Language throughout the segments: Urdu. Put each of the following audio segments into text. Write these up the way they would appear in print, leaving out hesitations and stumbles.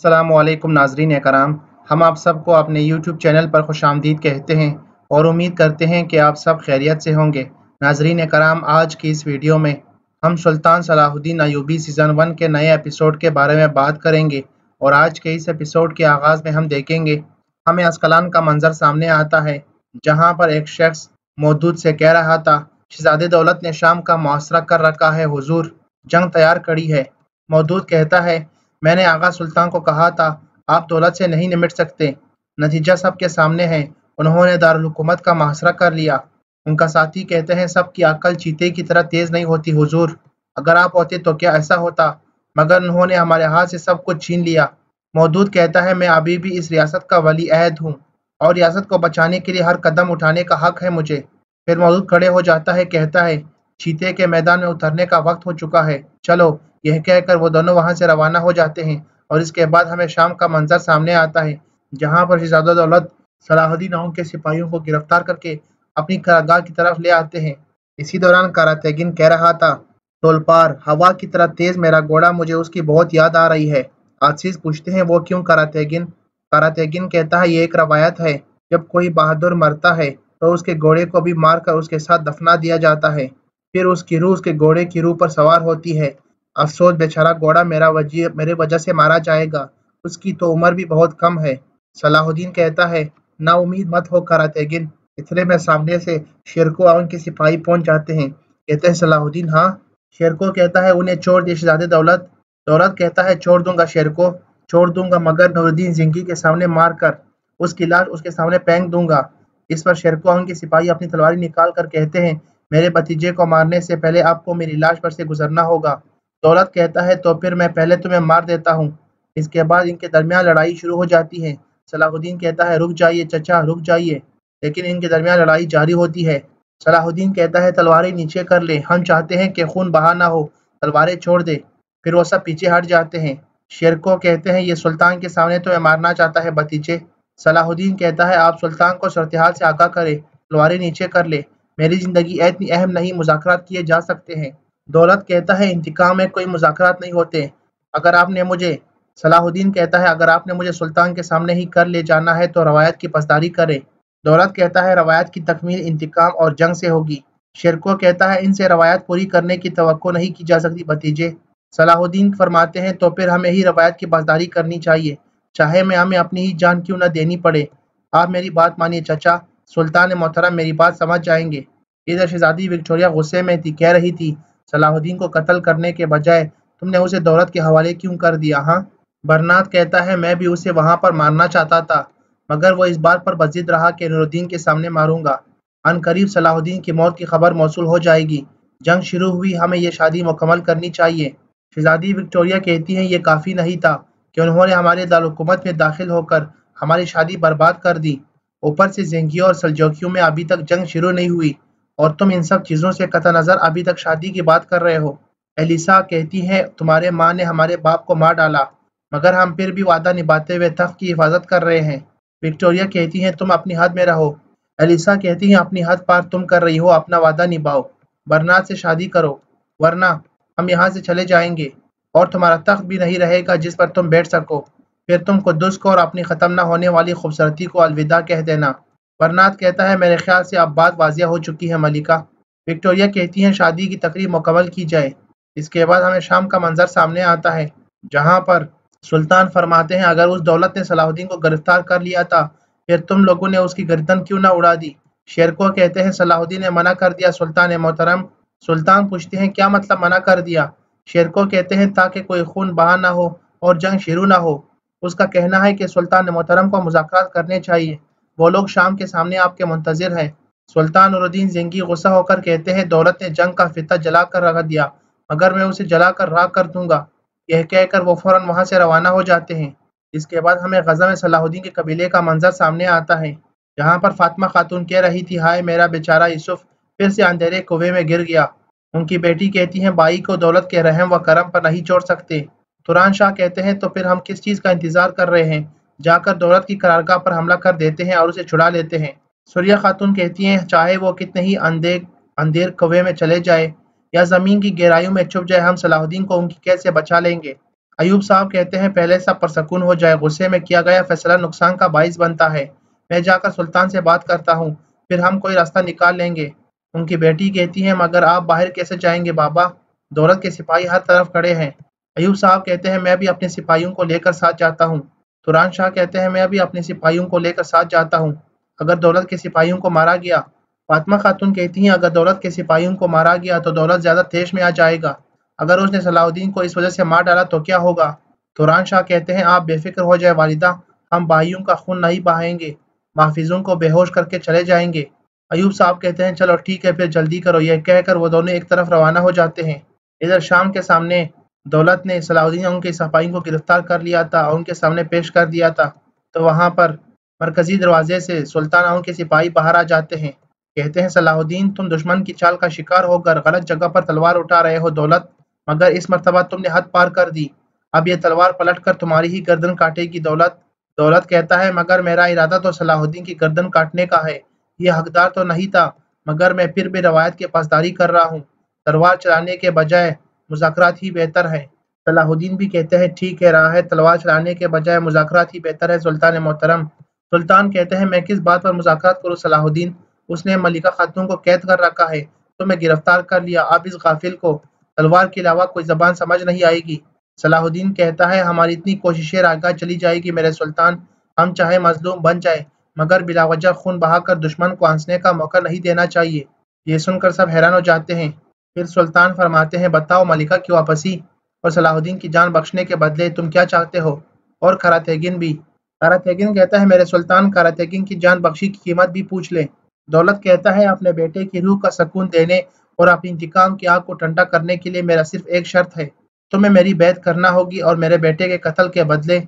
السلام علیکم ناظرین کرام، ہم آپ سب کو اپنے YouTube چینل پر خوش آمدید کہتے ہیں اور امید کرتے ہیں کہ آپ سب خیریت سے ہوں گے۔ ناظرین کرام، آج کی اس ویڈیو میں ہم سلطان صلاح الدین ایوبی سیزن 1 کے نئے ایپیسوڈ کے بارے میں بات کریں گے، اور آج کے اس ایپیسوڈ کے آغاز میں ہم دیکھیں گے ہمیں اسقلان کا منظر سامنے آتا ہے، جہاں پر ایک شخص مودود سے کہہ رہا تھا شہزادے دولت نے شام کا محاصرہ کر رکھا ہے حضور، جنگ تیار کڑی ہے۔ مودود کہتا ہے میں نے آغا سلطان کو کہا تھا آپ دولت سے نہیں نمٹ سکتے، نتیجہ سب کے سامنے ہے، انہوں نے دارالحکومت کا محاصرہ کر لیا۔ ان کا ساتھی کہتے ہیں سب کی عقل چیتے کی طرح تیز نہیں ہوتی حضور، اگر آپ ہوتے تو کیا ایسا ہوتا، مگر انہوں نے ہمارے ہاتھ سے سب کچھ چھین لیا۔ مودود کہتا ہے میں ابھی بھی اس ریاست کا ولی عہد ہوں اور ریاست کو بچانے کے لیے ہر قدم اٹھانے کا حق ہے مجھے۔ پھر مودود کھڑے ہو جاتا ہے، کہتا ہے چیتے کے میدان میں اترنے کا وقت ہو چکا ہے، چلو۔ یہ کہہ کر وہ دونوں وہاں سے روانہ ہو جاتے ہیں، اور اس کے بعد ہمیں شام کا منظر سامنے آتا ہے، جہاں پر شہزادہ دولت صلاح الدین ان کے سپاہیوں کو گرفتار کر کے اپنی قرارگاہ کی طرف لے آتے ہیں۔ اسی دوران کاراتیگن کہہ رہا تھا تولپار ہوا کی طرح تیز میرا گھوڑا، مجھے اس کی بہت یاد آ رہی ہے۔ عزیز پوچھتے ہیں وہ کیوں کاراتیگن کہتا ہے یہ ایک روایت ہے، جب کوئی بہادر مرتا ہے تو اس کے گھوڑے کو بھی مار کر اس کے ساتھ دفنا دیا جاتا ہے، پھر اس کی روح اس کے گھوڑے کی روح پر سوار ہوتی ہے۔ افسوس بیچارہ گھوڑا میرے وجہ سے مارا جائے گا، اس کی تو عمر بھی بہت کم ہے۔ صلاح الدین کہتا ہے نا امید مت ہو کاراتیگن۔ اتنے میں سامنے سے شیرکو اور ان کے سپاہی پہنچ جاتے ہیں، کہتے ہیں صلاح الدین ہاں؟ شیرکو کہتا ہے انہیں چھوڑ دے شہزادے دولت۔ دولت کہتا ہے چھوڑ دوں گا شیرکو، چھوڑ دوں گا، مگر نور الدین زنگی کے سامنے مار کر اس کی لاش اس کے سامنے پھینک دوں گا۔ اس پر شیرکو اور ان کے سپاہی اپنی تلواری نکال کر کہتے ہیں میرے بھتیجے کو مارنے سے پہلے آپ کو میری لاش پر سے گزرنا ہوگا۔ دولت کہتا ہے تو پھر میں پہلے تمہیں مار دیتا ہوں۔ اس کے بعد ان کے درمیان لڑائی شروع ہو جاتی ہے۔ صلاح الدین کہتا ہے رک جائیے چچا، رک جائیے، لیکن ان کے درمیان لڑائی جاری ہوتی ہے۔ صلاح الدین کہتا ہے تلواریں نیچے کر لے، ہم چاہتے ہیں کہ خون بہا نہ ہو، تلواریں چھوڑ دے۔ پھر وہ سب پیچھے ہٹ جاتے ہیں۔ شیرکو کہتے ہیں یہ سلطان کے سامنے تمہیں مارنا چاہتا ہے بھتیجے۔ صلاح الدین کہتا ہے آپ سلطان کو صورتحال سے آگاہ کرے، تلواریں نیچے کر لے، میری زندگی اتنی اہم نہیں، مذاکرات کیے جا سکتے ہیں۔ دولت کہتا ہے انتقام میں کوئی مذاکرات نہیں ہوتے، اگر آپ نے مجھے صلاح الدین کہتا ہے اگر آپ نے مجھے سلطان کے سامنے ہی کر لے جانا ہے تو روایت کی پاسداری کرے۔ دولت کہتا ہے روایت کی تکمیل انتقام اور جنگ سے ہوگی۔ شیرکو کہتا ہے ان سے روایت پوری کرنے کی توقع نہیں کی جا سکتی بھتیجے۔ صلاح الدین فرماتے ہیں تو پھر ہمیں ہی روایت کی پاسداری کرنی چاہیے، چاہے میں ہمیں اپنی ہی جان کیوں نہ دینی پڑے۔ آپ میری بات مانیے چچا، سلطان محترم میری بات سمجھ جائیں گے۔ ادھر شہزادی وکٹوریہ غصے میں تھی، کہہ رہی تھی صلاح الدین کو قتل کرنے کے بجائے تم نے اسے دولت کے حوالے کیوں کر دیا ہاں؟ برنارد کہتا ہے میں بھی اسے وہاں پر مارنا چاہتا تھا، مگر وہ اس بات پر بضد رہا کہ نور الدین کے سامنے ماروں گا۔ ان قریب صلاح الدین کی موت کی خبر موصول ہو جائے گی، جنگ شروع ہوئی، ہمیں یہ شادی مکمل کرنی چاہیے۔ شہزادی وکٹوریہ کہتی ہیں یہ کافی نہیں تھا کہ انہوں نے ہمارے دارالحکومت میں داخل ہو کر ہماری شادی برباد کر دی، اوپر سے زنگیوں اور سلجوکیوں میں ابھی تک جنگ شروع نہیں ہوئی، اور تم ان سب چیزوں سے قطع نظر ابھی تک شادی کی بات کر رہے ہو۔ ایلیسا کہتی ہے تمہارے ماں نے ہمارے باپ کو مار ڈالا، مگر ہم پھر بھی وعدہ نبھاتے ہوئے تخت کی حفاظت کر رہے ہیں۔ وکٹوریہ کہتی ہیں تم اپنی حد میں رہو۔ ایلیسا کہتی ہیں اپنی حد پار تم کر رہی ہو، اپنا وعدہ نبھاؤ، برنارد سے شادی کرو، ورنہ ہم یہاں سے چلے جائیں گے اور تمہارا تخت بھی نہیں رہے گا جس پر تم بیٹھ سکو، پھر تم قدس کو اور اپنی ختم نہ ہونے والی خوبصورتی کو الوداع کہہ دینا۔ برنارد کہتا ہے میرے خیال سے اب بات واضح ہو چکی ہے ملکہ۔ وکٹوریہ کہتی ہیں شادی کی تقریب مکمل کی جائے۔ اس کے بعد ہمیں شام کا منظر سامنے آتا ہے، جہاں پر سلطان فرماتے ہیں اگر اس دولت نے صلاح الدین کو گرفتار کر لیا تھا پھر تم لوگوں نے اس کی گردن کیوں نہ اڑا دی؟ شیرکو کہتے ہیں صلاح الدین نے منع کر دیا سلطان محترم۔ سلطان پوچھتے ہیں کیا مطلب منع کر دیا؟ شیرکو کہتے ہیں تاکہ کوئی خون بہا نہ ہو اور جنگ شروع نہ ہو۔ اس کا کہنا ہے کہ سلطان محترم کو مذاکرات کرنے چاہیے، وہ لوگ شام کے سامنے آپ کے منتظر ہیں۔ سلطان نور الدین زنگی غصہ ہو کر کہتے ہیں دولت نے جنگ کا فتہ جلا کر رکھ دیا، مگر میں اسے جلا کر راکھ کر دوں گا۔ یہ کہہ کر وہ فوراً وہاں سے روانہ ہو جاتے ہیں۔ اس کے بعد ہمیں غزہ میں صلاح الدین کے قبیلے کا منظر سامنے آتا ہے، جہاں پر فاطمہ خاتون کہہ رہی تھی ہائے میرا بیچارہ یوسف پھر سے اندھیرے کنویں میں گر گیا۔ ان کی بیٹی کہتی ہیں بائی کو دولت کے رحم و کرم پر نہیں چھوڑ سکتے۔ توران شاہ کہتے ہیں تو پھر ہم کس چیز کا انتظار کر رہے ہیں، جا کر دولت کی قرارگاہ پر حملہ کر دیتے ہیں اور اسے چھڑا لیتے ہیں۔ سوریہ خاتون کہتی ہیں چاہے وہ کتنے ہی اندھیر کنویں میں چلے جائے یا زمین کی گہرائیوں میں چھپ جائے، ہم صلاح الدین کو ان کی قید سے بچا لیں گے۔ ایوب صاحب کہتے ہیں پہلے سب پرسکون ہو جائے، غصے میں کیا گیا فیصلہ نقصان کا باعث بنتا ہے۔ میں جا کر سلطان سے بات کرتا ہوں، پھر ہم کوئی راستہ نکال لیں گے۔ ان کی بیٹی کہتی ہے مگر آپ باہر کیسے جائیں گے بابا؟ دولت کے سپاہی ہر طرف کھڑے ہیں۔ ایوب صاحب کہتے ہیں میں بھی اپنے سپاہیوں کو لے کر ساتھ جاتا ہوں۔ توران شاہ کہتے ہیں میں بھی اپنے سپاہیوں کو لے کر ساتھ جاتا ہوں اگر دولت کے سپاہیوں کو مارا گیا۔ فاطمہ خاتون کہتی ہیں اگر دولت کے سپاہیوں کو مارا گیا تو دولت زیادہ تیش میں آ جائے گا، اگر اس نے صلاح الدین کو اس وجہ سے مار ڈالا تو کیا ہوگا؟ توران شاہ کہتے ہیں آپ بے فکر ہو جائے والدہ، ہم بھائیوں کا خون نہیں بہائیں گے، محافظوں کو بے ہوش کر کے چلے جائیں گے۔ ایوب صاحب کہتے ہیں چلو ٹھیک ہے پھر جلدی کرو، یہ کہہ کر وہ دونوں ایک طرف روانہ ہو جاتے ہیں۔ ادھر شام کے سامنے دولت نے صلاح الدین اور ان کے سپاہیوں کو گرفتار کر لیا تھا اور ان کے سامنے پیش کر دیا تھا، تو وہاں پر مرکزی دروازے سے سلطان اور ان کے سپاہی باہر آ جاتے ہیں۔ کہتے ہیں صلاح الدین تم دشمن کی چال کا شکار ہو کر غلط جگہ پر تلوار اٹھا رہے ہو دولت، مگر اس مرتبہ تم نے حد پار کر دی، اب یہ تلوار پلٹ کر تمہاری ہی گردن کاٹے گی دولت۔ دولت کہتا ہے مگر میرا ارادہ تو صلاح الدین کی گردن کاٹنے کا ہے، یہ حقدار تو نہیں تھا، مگر میں پھر بھی روایت کی پاسداری کر رہا ہوں، تلوار چلانے کے بجائے مذاکرات ہی بہتر ہے۔ صلاح الدین بھی کہتے ہیں ٹھیک ہے راہ ہے، تلوار چلانے کے بجائے مذاکرات ہی بہتر ہے سلطان محترم۔ سلطان کہتے ہیں میں کس بات پر مذاکرات کروں صلاح الدین، اس نے ملکہ خاتون کو قید کر رکھا ہے، تمہیں گرفتار کر لیا، اب اس غافل کو تلوار کے علاوہ کوئی زبان سمجھ نہیں آئے گی۔ صلاح الدین کہتا ہے ہماری اتنی کوششیں راگاہ چلی جائے گی میرے سلطان، ہم چاہے مظلوم بن جائے مگر بلا وجہ خون بہا کر دشمن کو ہنسنے کا موقع نہیں دینا چاہیے۔ یہ سن کر سب حیران ہو جاتے ہیں۔ پھر سلطان فرماتے ہیں بتاؤ ملکہ کی واپسی اور صلاح الدین کی جان بخشنے کے بدلے تم کیا چاہتے ہو؟ اور کھارا بھی۔ کھارا کہتا ہے میرے سلطان کھارا کی جان بخشی کی قیمت بھی پوچھ لیں۔ دولت کہتا ہے اپنے بیٹے کی روح کا سکون دینے اور اپنی انتقام کی آگ کو ٹھنڈا کرنے کے لیے میرا صرف ایک شرط ہے، تمہیں میری بیعت کرنا ہوگی اور میرے بیٹے کے قتل کے بدلے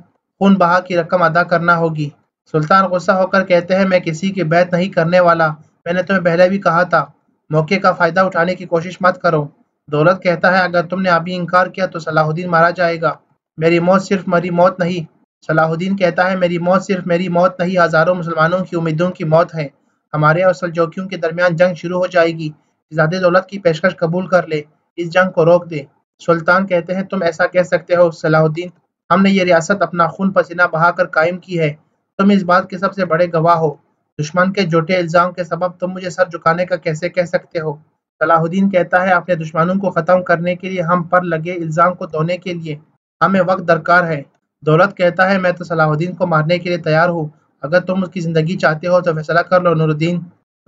خون بہا کی رقم ادا کرنا ہوگی۔ سلطان غصہ ہو کر کہتے ہیں میں کسی کی بیعت نہیں کرنے والا، میں نے تمہیں پہلے بھی کہا تھا، موقع کا فائدہ اٹھانے کی کوشش مت کرو۔ دولت کہتا ہے اگر تم نے ابھی انکار کیا تو صلاح الدین مارا جائے گا، میری موت صرف میری موت نہیں۔ صلاح الدین کہتا ہے میری موت صرف میری موت نہیں، ہزاروں مسلمانوں کی امیدوں کی موت ہے، ہمارے اور سلجوکیوں کے درمیان جنگ شروع ہو جائے گی، شہزادے دولت کی پیشکش قبول کر لے، اس جنگ کو روک دے۔ سلطان کہتے ہیں تم ایسا کہہ سکتے ہو صلاح الدین، ہم نے یہ ریاست اپنا خون پسینہ بہا کر قائم کی ہے، تم اس بات کے سب سے بڑے گواہ ہو، دشمن کے جھوٹے الزام کے سبب تم مجھے سر جھکانے کا کیسے کہہ سکتے ہو؟ صلاح الدین کہتا ہے اپنے دشمنوں کو ختم کرنے کے لیے ہم پر لگے الزام کو دھونے کے لیے ہمیں وقت درکار ہے۔ دولت کہتا ہے میں تو صلاح الدین کو مارنے کے لیے تیار ہوں، اگر تم اس کی زندگی چاہتے ہو تو فیصلہ کر لو نور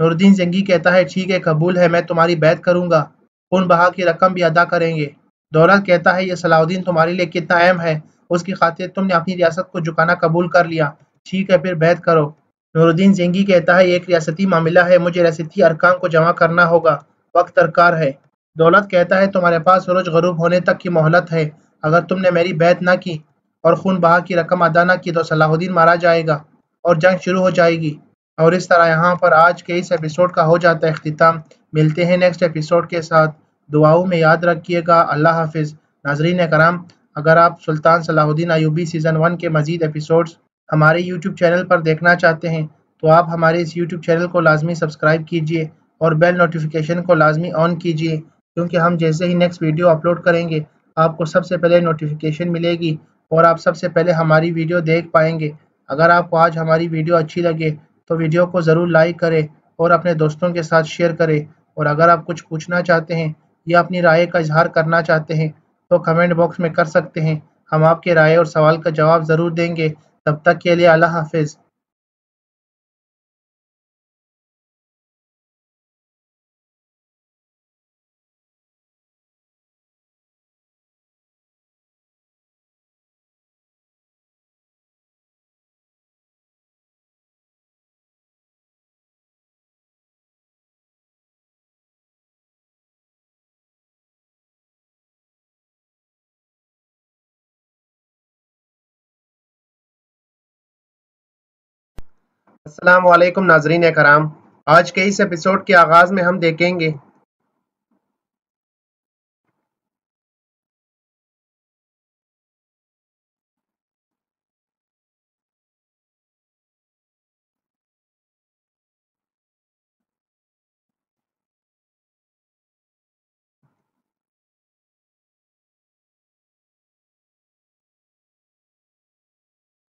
الدین زنگی کہتا ہے ٹھیک ہے قبول ہے، میں تمہاری بیعت کروں گا، خون بہا کی رقم بھی ادا کریں گے۔ دولت کہتا ہے یہ صلاح الدین تمہارے لیے کتنا اہم ہے، اس کی خاطر تم نے اپنی ریاست کو جھکانا قبول کر لیا، ٹھیک ہے پھر بیعت کرو۔ نور الدین زنگی کہتا ہے یہ ایک ریاستی معاملہ ہے، مجھے ریاستی ارکان کو جمع کرنا ہوگا، وقت درکار ہے۔ دولت کہتا ہے تمہارے پاس سورج غروب ہونے تک کی مہلت ہے، اگر تم نے میری بیعت نہ کی اور خون بہا کی رقم ادا نہ کی تو صلاح الدین مارا جائے گا اور جنگ شروع ہو جائے گی۔ اور اس طرح یہاں پر آج کے اس ایپیسوڈ کا ہو جاتا ہے اختتام۔ ملتے ہیں نیکسٹ ایپیسوڈ کے ساتھ، دعاؤں میں یاد رکھیے گا۔ اللہ حافظ۔ ناظرین کرام، اگر آپ سلطان صلاح الدین ایوبی سیزن 1 کے مزید ایپیسوڈز ہمارے یوٹیوب چینل پر دیکھنا چاہتے ہیں تو آپ ہمارے اس یوٹیوب چینل کو لازمی سبسکرائب کیجئے اور بیل نوٹیفیکیشن کو لازمی آن کیجئے، کیونکہ ہم جیسے ہی نیکسٹ ویڈیو اپلوڈ کریں گے آپ کو سب سے پہلے نوٹیفیکیشن ملے گی اور آپ سب سے پہلے ہماری ویڈیو دیکھ پائیں گے۔ اگر آپ کو آج ہماری ویڈیو اچھی لگے تو ویڈیو کو ضرور لائک کریں اور اپنے دوستوں کے ساتھ شیئر کریں، اور اگر آپ کچھ پوچھنا چاہتے ہیں یا اپنی رائے کا اظہار کرنا چاہتے ہیں تو کمنٹ باکس میں کر سکتے ہیں، ہم آپ کے رائے اور سوال کا جواب ضرور دیں گے۔ تب تک کے لیے اللہ حافظ۔ السلام علیکم ناظرین کرام، آج کے اس ایپیسوڈ کے آغاز میں ہم دیکھیں گے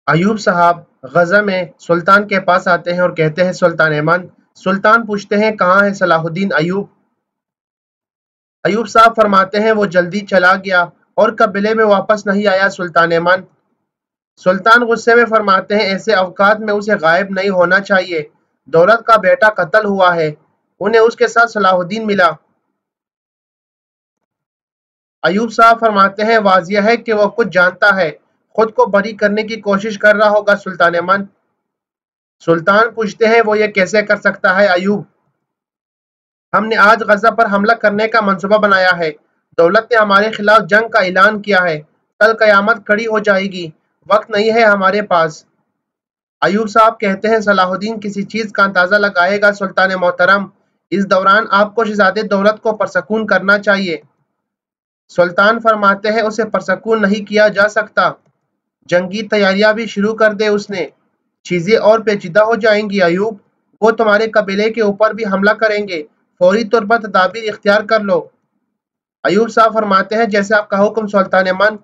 ایوب صاحب غزہ میں سلطان کے پاس آتے ہیں اور کہتے ہیں سلطان ایمن۔ سلطان پوچھتے ہیں کہاں ہے صلاح الدین ایوب؟ ایوب صاحب فرماتے ہیں وہ جلدی چلا گیا اور قبیلے میں واپس نہیں آیا سلطان ایمن۔ سلطان غصے میں فرماتے ہیں ایسے اوقات میں اسے غائب نہیں ہونا چاہیے، دولت کا بیٹا قتل ہوا ہے، انہیں اس کے ساتھ صلاح الدین ملا۔ ایوب صاحب فرماتے ہیں واضح ہے کہ وہ کچھ جانتا ہے، خود کو بری کرنے کی کوشش کر رہا ہوگا سلطان ایمن۔ سلطان پوچھتے ہیں وہ یہ کیسے کر سکتا ہے ایوب؟ ہم نے آج غزہ پر حملہ کرنے کا منصوبہ بنایا ہے، دولت نے ہمارے خلاف جنگ کا اعلان کیا ہے، کل قیامت کھڑی ہو جائے گی، وقت نہیں ہے ہمارے پاس۔ ایوب صاحب کہتے ہیں صلاح الدین کسی چیز کا اندازہ لگائے گا سلطان محترم، اس دوران آپ کو شہزادے دولت کو پرسکون کرنا چاہیے۔ سلطان فرماتے ہیں اسے پرسکون نہیں کیا جا سکتا، جنگی تیاریاں بھی شروع کر دے اس نے، چیزیں اور پیچیدہ ہو جائیں گی ایوب، وہ تمہارے قبیلے کے اوپر بھی حملہ کریں گے، فوری طور پر تدابیر اختیار کر لو۔ ایوب صاحب فرماتے ہیں جیسے آپ کا حکم سلطان من۔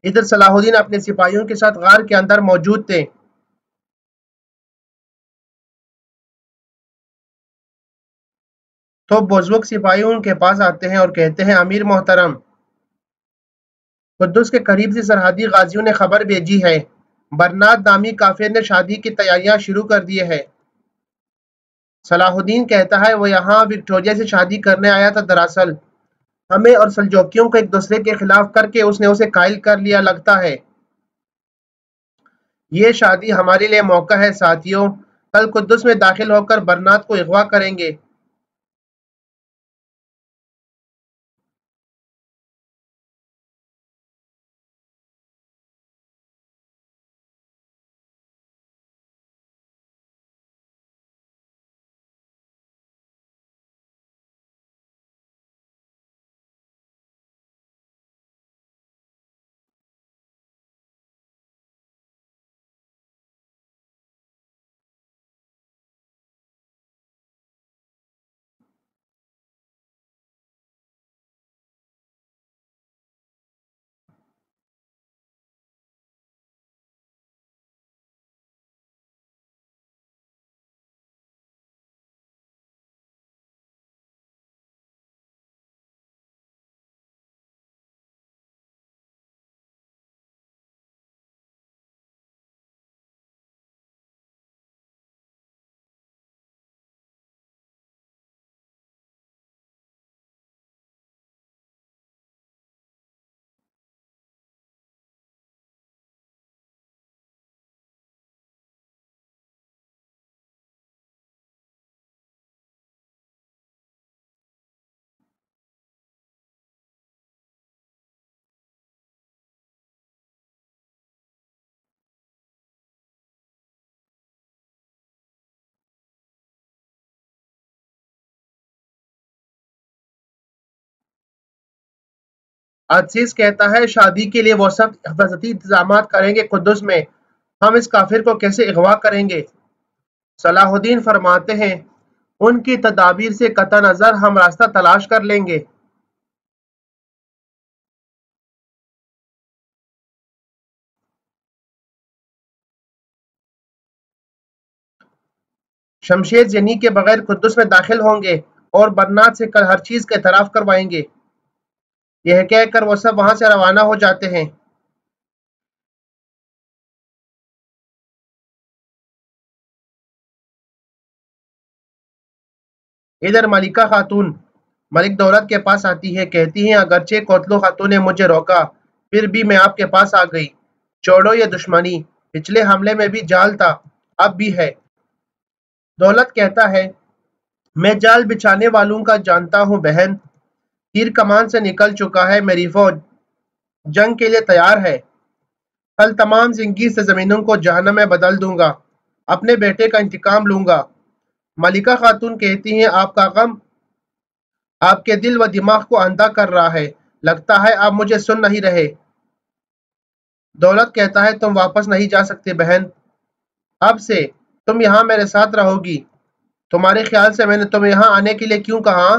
ادھر صلاح الدین اپنے سپاہیوں کے ساتھ غار کے اندر موجود تھے۔ تو بزرگ سپاہی ان کے پاس آتے ہیں اور کہتے ہیں امیر محترم، قدس کے قریب سے سرحدی غازیوں نے خبر بھیجی ہے، برنات نامی کافر نے شادی کی تیاریاں شروع کر دی ہے۔ صلاح الدین کہتا ہے وہ یہاں وکٹوریہ سے شادی کرنے آیا تھا، دراصل ہمیں اور سلجوکیوں کو ایک دوسرے کے خلاف کر کے اس نے اسے قائل کر لیا لگتا ہے۔ یہ شادی ہمارے لیے موقع ہے ساتھیوں، کل قدس میں داخل ہو کر برنات کو اغوا کریں گے۔ عزیز کہتا ہے شادی کے لیے وہ سب حفاظتی انتظامات کریں گے قدس میں، ہم اس کافر کو کیسے اغوا کریں گے؟ صلاح الدین فرماتے ہیں ان کی تدابیر سے قطع نظر ہم راستہ تلاش کر لیں گے۔ شمشیر زنی کے بغیر قدس میں داخل ہوں گے اور برنات سے کل ہر چیز کا اعتراف کروائیں گے۔ یہ کہہ کر وہ سب وہاں سے روانہ ہو جاتے ہیں۔ ادھر ملکہ خاتون ملک دولت کے پاس آتی ہے، کہتی ہیں اگرچہ کوتلو خاتون نے مجھے روکا پھر بھی میں آپ کے پاس آ گئی، چھوڑو یہ دشمنی، پچھلے حملے میں بھی جال تھا اب بھی ہے۔ دولت کہتا ہے میں جال بچھانے والوں کا جانتا ہوں بہن، تیر کمان سے نکل چکا ہے، میری فوج جنگ کے لیے تیار ہے، کل تمام زنگی سے زمینوں کو جہنم میں بدل دوں گا، اپنے بیٹے کا انتقام لوں گا۔ ملکہ خاتون کہتی ہیں آپ کا غم آپ کے دل و دماغ کو اندھا کر رہا ہے، لگتا ہے آپ مجھے سن نہیں رہے۔ دولت کہتا ہے تم واپس نہیں جا سکتے بہن، اب سے تم یہاں میرے ساتھ رہو گی، تمہارے خیال سے میں نے تمہیں یہاں آنے کے لیے کیوں کہا؟